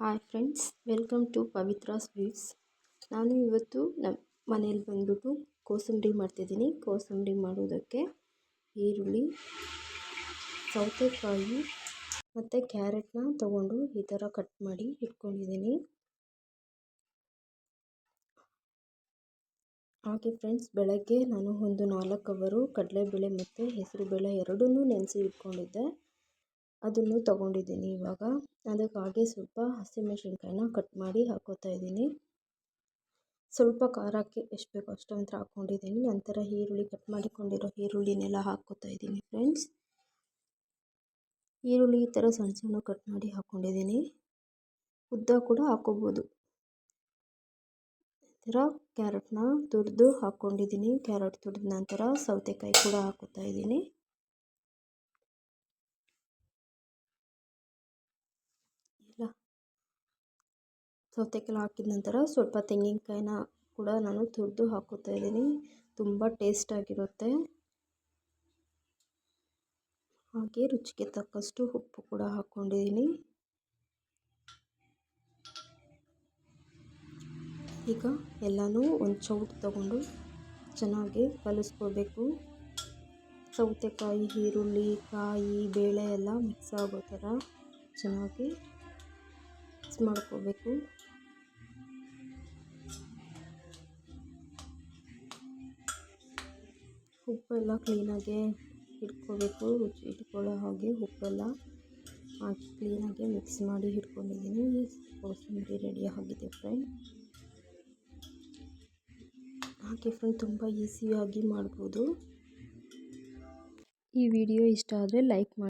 Hi friends, welcome to Pavitra sweets. ನಾನು ಇವತ್ತು ನಮ್ಮ ಮನೇಲಿ ಬಂದ್ಬಿಟ್ಟು ಕೋಸಂಬರಿ ಮಾಡ್ತಿದ್ದೀನಿ. ಕೋಸಂಬರಿ ಮಾಡೋದಕ್ಕೆ ಈರುಳ್ಳಿ, ಸೌತೆಕಾಯಿ ಮತ್ತು ಕ್ಯಾರೆಟ್ನ ತೊಗೊಂಡು ಈ ಥರ ಕಟ್ ಮಾಡಿ ಇಟ್ಕೊಂಡಿದ್ದೀನಿ. ಹಾಗೆ ಫ್ರೆಂಡ್ಸ್, ಬೆಳಗ್ಗೆ ನಾನು ಒಂದು 4 ಅವರು ಕಡಲೆಬೇಳೆ ಮತ್ತು ಹೆಸರುಬೇಳೆ ಎರಡನ್ನೂ ನೆನೆಸಿ ಇಟ್ಕೊಂಡಿದ್ದೆ. ಅದನ್ನು ತೊಗೊಂಡಿದ್ದೀನಿ. ಇವಾಗ ಅದಕ್ಕಾಗೆ ಸ್ವಲ್ಪ ಹಸಿಮೆಣಸಿನ್ಕಾಯಿನ ಕಟ್ ಮಾಡಿ ಹಾಕೋತಾ ಇದ್ದೀನಿ. ಸ್ವಲ್ಪ ಖಾರಕ್ಕೆ ಎಷ್ಟು ಬೇಕೋ ಅಷ್ಟಂತ ಹಾಕ್ಕೊಂಡಿದ್ದೀನಿ. ನಂತರ ಈರುಳ್ಳಿ ಕಟ್ ಮಾಡಿಕೊಂಡಿರೋ ಈರುಳ್ಳಿನೆಲ್ಲ ಹಾಕ್ಕೋತಾ ಇದ್ದೀನಿ. ಫ್ರೆಂಡ್ಸ್, ಈರುಳ್ಳಿ ಈ ಥರ ಸಣ್ಣ ಸಣ್ಣ ಕಟ್ ಮಾಡಿ ಹಾಕ್ಕೊಂಡಿದ್ದೀನಿ. ಉದ್ದ ಕೂಡ ಹಾಕ್ಕೋಬೋದು. ಈ ಥರ ಕ್ಯಾರೆಟ್ನ ತುರಿದು ಹಾಕ್ಕೊಂಡಿದ್ದೀನಿ. ಕ್ಯಾರೆಟ್ ತುರಿದ ನಂತರ ಸೌತೆಕಾಯಿ ಕೂಡ ಹಾಕೋತಾ ಇದ್ದೀನಿ. ಸೌತೆಕಾಯಿ ಹಾಕಿದ ನಂತರ ಸ್ವಲ್ಪ ತೆಂಗಿನಕಾಯಿನ ಕೂಡ ನಾನು ತುರಿದು ಹಾಕೋತಾ ಇದ್ದೀನಿ. ತುಂಬ ಟೇಸ್ಟಾಗಿರುತ್ತೆ. ಹಾಗೆ ರುಚಿಗೆ ತಕ್ಕಷ್ಟು ಉಪ್ಪು ಕೂಡ ಹಾಕ್ಕೊಂಡಿದ್ದೀನಿ. ಈಗ ಎಲ್ಲನೂ ಒಂದು ಚೌಟ್ ತಗೊಂಡು ಚೆನ್ನಾಗಿ ಕಲಿಸ್ಕೋಬೇಕು. ಸೌತೆಕಾಯಿ, ಈರುಳ್ಳಿ, ಕಾಯಿ, ಬೇಳೆ ಎಲ್ಲ ಮಿಕ್ಸ್ ಆಗೋ ಥರ ಚೆನ್ನಾಗಿ ಮಿಕ್ಸ್ ಮಾಡ್ಕೋಬೇಕು. ಉಪ್ಪೆಲ್ಲ ಕ್ಲೀನಾಗೆ ಹಿಡ್ಕೋಬೇಕು. ರುಚಿ ಇಟ್ಕೊಳ್ಳೋ ಹಾಗೆ ಉಪ್ಪೆಲ್ಲ ಹಾಕಿ ಕ್ಲೀನಾಗಿ ಮಿಕ್ಸ್ ಮಾಡಿ ಇಟ್ಕೊಂಡಿದ್ದೀನಿ. ಕೋಸಂಬರಿ ರೆಡಿ ಆಗಿದೆ ಫ್ರೆಂಡ್. ಹಾಗೆ ಫ್ರೆಂಡ್, ತುಂಬ ಈಸಿಯಾಗಿ ಮಾಡ್ಬೋದು. ಈ ವಿಡಿಯೋ ಇಷ್ಟ ಆದರೆ ಲೈಕ್ ಮಾಡಿ.